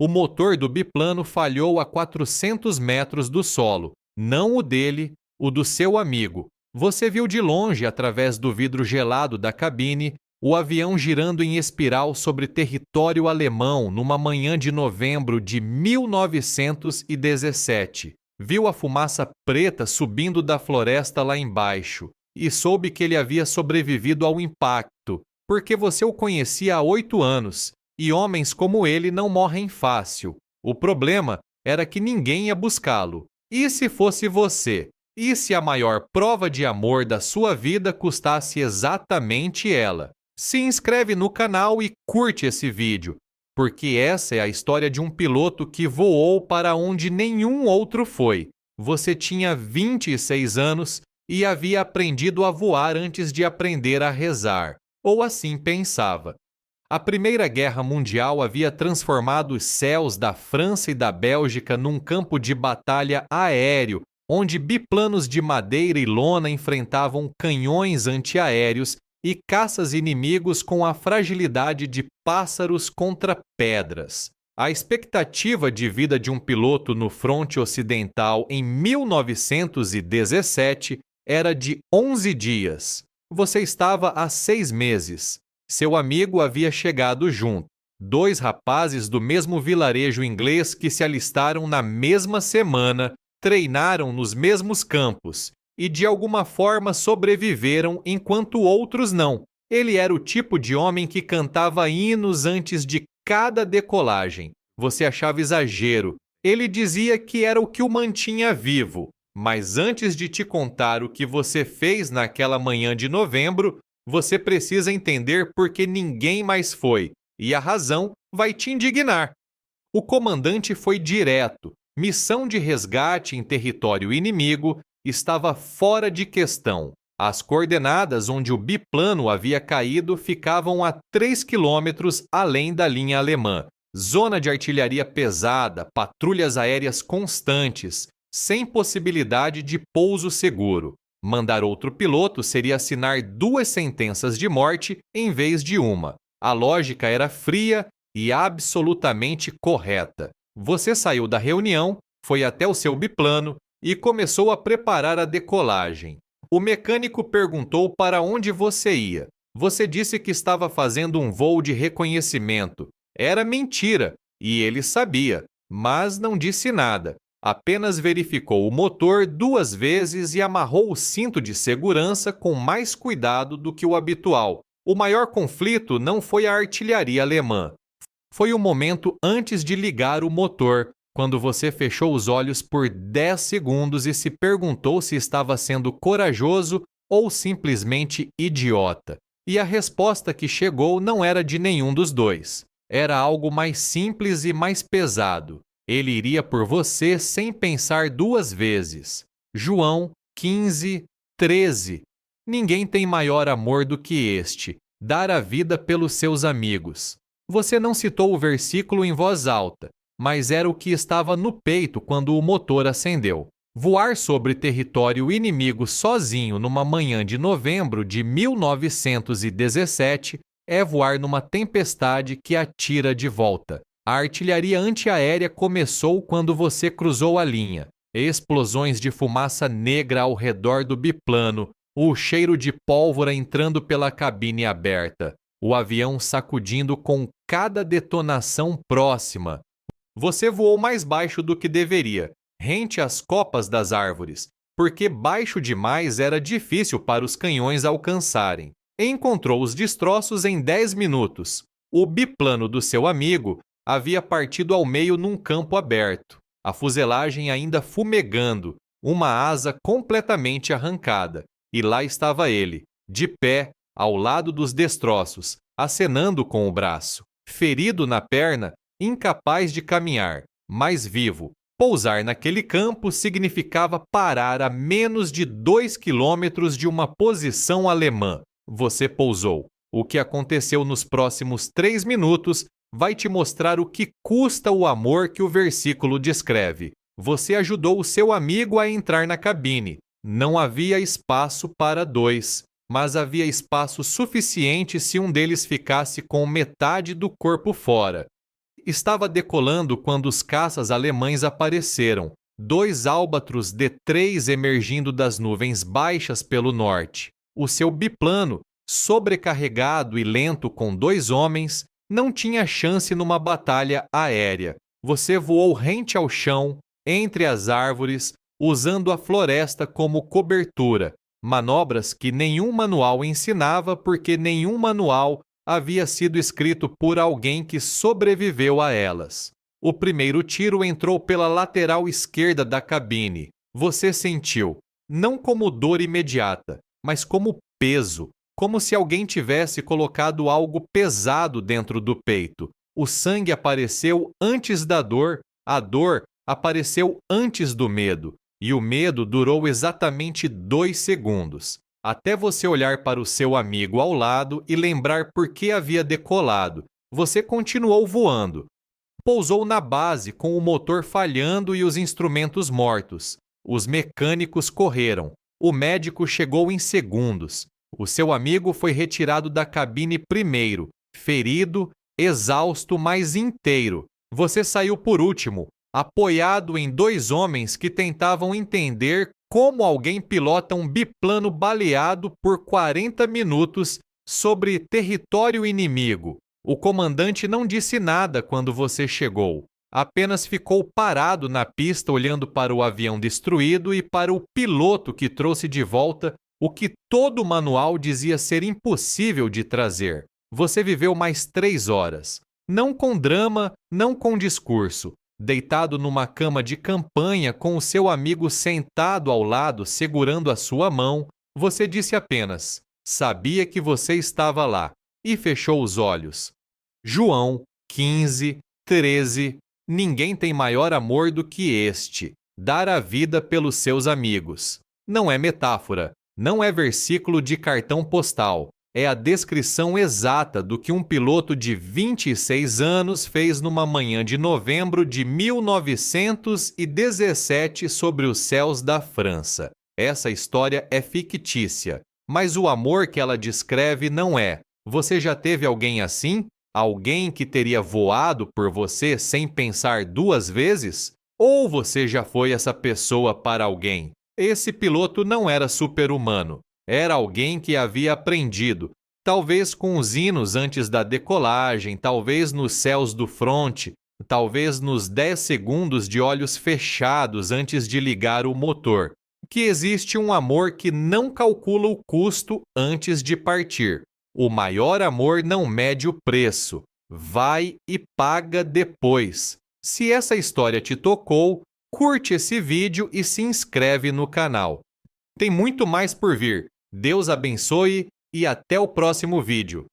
O motor do biplano falhou a 400 metros do solo. Não o dele, o do seu amigo. Você viu de longe, através do vidro gelado da cabine, o avião girando em espiral sobre território alemão numa manhã de novembro de 1917. Viu a fumaça preta subindo da floresta lá embaixo e soube que ele havia sobrevivido ao impacto, porque você o conhecia há 8 anos, e homens como ele não morrem fácil. O problema era que ninguém ia buscá-lo. E se fosse você? E se a maior prova de amor da sua vida custasse exatamente ela? Se inscreve no canal e curte esse vídeo, porque essa é a história de um piloto que voou para onde nenhum outro foi. Você tinha 26 anos e havia aprendido a voar antes de aprender a rezar, ou assim pensava. A Primeira Guerra Mundial havia transformado os céus da França e da Bélgica num campo de batalha aéreo, onde biplanos de madeira e lona enfrentavam canhões antiaéreos e caças inimigos com a fragilidade de pássaros contra pedras. A expectativa de vida de um piloto no fronte ocidental em 1917 era de 11 dias. Você estava há 6 meses. Seu amigo havia chegado junto. 2 rapazes do mesmo vilarejo inglês que se alistaram na mesma semana, treinaram nos mesmos campos e de alguma forma sobreviveram enquanto outros não. Ele era o tipo de homem que cantava hinos antes de cada decolagem. Você achava exagero. Ele dizia que era o que o mantinha vivo. Mas antes de te contar o que você fez naquela manhã de novembro, você precisa entender por que ninguém mais foi. E a razão vai te indignar. O comandante foi direto. Missão de resgate em território inimigo estava fora de questão. As coordenadas onde o biplano havia caído ficavam a 3 quilômetros além da linha alemã. Zona de artilharia pesada, patrulhas aéreas constantes, sem possibilidade de pouso seguro. Mandar outro piloto seria assinar 2 sentenças de morte em vez de uma. A lógica era fria e absolutamente correta. Você saiu da reunião, foi até o seu biplano e começou a preparar a decolagem. O mecânico perguntou para onde você ia. Você disse que estava fazendo um voo de reconhecimento. Era mentira, e ele sabia, mas não disse nada. Apenas verificou o motor 2 vezes e amarrou o cinto de segurança com mais cuidado do que o habitual. O maior conflito não foi a artilharia alemã. Foi o momento antes de ligar o motor, quando você fechou os olhos por 10 segundos e se perguntou se estava sendo corajoso ou simplesmente idiota. E a resposta que chegou não era de nenhum dos dois. Era algo mais simples e mais pesado. Ele iria por você sem pensar 2 vezes. João 15:13. Ninguém tem maior amor do que este, dar a vida pelos seus amigos. Você não citou o versículo em voz alta, mas era o que estava no peito quando o motor acendeu. Voar sobre território inimigo sozinho numa manhã de novembro de 1917 é voar numa tempestade que atira de volta. A artilharia antiaérea começou quando você cruzou a linha. Explosões de fumaça negra ao redor do biplano, o cheiro de pólvora entrando pela cabine aberta, o avião sacudindo com cada detonação próxima. Você voou mais baixo do que deveria, rente às copas das árvores, porque baixo demais era difícil para os canhões alcançarem. Encontrou os destroços em 10 minutos. O biplano do seu amigo havia partido ao meio num campo aberto, a fuselagem ainda fumegando, uma asa completamente arrancada. E lá estava ele, de pé, ao lado dos destroços, acenando com o braço, ferido na perna, incapaz de caminhar, mas vivo. Pousar naquele campo significava parar a menos de 2 quilômetros de uma posição alemã. Você pousou. O que aconteceu nos próximos 3 minutos vai te mostrar o que custa o amor que o versículo descreve. Você ajudou o seu amigo a entrar na cabine. Não havia espaço para 2, mas havia espaço suficiente se um deles ficasse com metade do corpo fora. Estava decolando quando os caças alemães apareceram, 2 álbatros D3 emergindo das nuvens baixas pelo norte. O seu biplano, sobrecarregado e lento com 2 homens, não tinha chance numa batalha aérea. Você voou rente ao chão, entre as árvores, usando a floresta como cobertura, manobras que nenhum manual ensinava porque nenhum manual havia sido escrito por alguém que sobreviveu a elas. O primeiro tiro entrou pela lateral esquerda da cabine. Você sentiu, não como dor imediata, mas como peso, como se alguém tivesse colocado algo pesado dentro do peito. O sangue apareceu antes da dor, a dor apareceu antes do medo, e o medo durou exatamente 2 segundos, até você olhar para o seu amigo ao lado e lembrar por que havia decolado. Você continuou voando. Pousou na base com o motor falhando e os instrumentos mortos. Os mecânicos correram. O médico chegou em segundos. O seu amigo foi retirado da cabine primeiro, ferido, exausto, mas inteiro. Você saiu por último, apoiado em 2 homens que tentavam entender como alguém pilota um biplano baleado por 40 minutos sobre território inimigo. O comandante não disse nada quando você chegou. Apenas ficou parado na pista olhando para o avião destruído e para o piloto que trouxe de volta o que todo o manual dizia ser impossível de trazer. Você viveu mais 3 horas. Não com drama, não com discurso. Deitado numa cama de campanha com o seu amigo sentado ao lado segurando a sua mão, você disse apenas: "Sabia que você estava lá", e fechou os olhos. João 15, 13. Ninguém tem maior amor do que este, dar a vida pelos seus amigos. Não é metáfora, não é versículo de cartão postal. É a descrição exata do que um piloto de 26 anos fez numa manhã de novembro de 1917 sobre os céus da França. Essa história é fictícia, mas o amor que ela descreve não é. Você já teve alguém assim? Alguém que teria voado por você sem pensar 2 vezes? Ou você já foi essa pessoa para alguém? Esse piloto não era super-humano. Era alguém que havia aprendido, talvez com os hinos antes da decolagem, talvez nos céus do fronte, talvez nos 10 segundos de olhos fechados antes de ligar o motor, que existe um amor que não calcula o custo antes de partir. O maior amor não mede o preço, vai e paga depois. Se essa história te tocou, curte esse vídeo e se inscreve no canal. Tem muito mais por vir. Deus abençoe e até o próximo vídeo.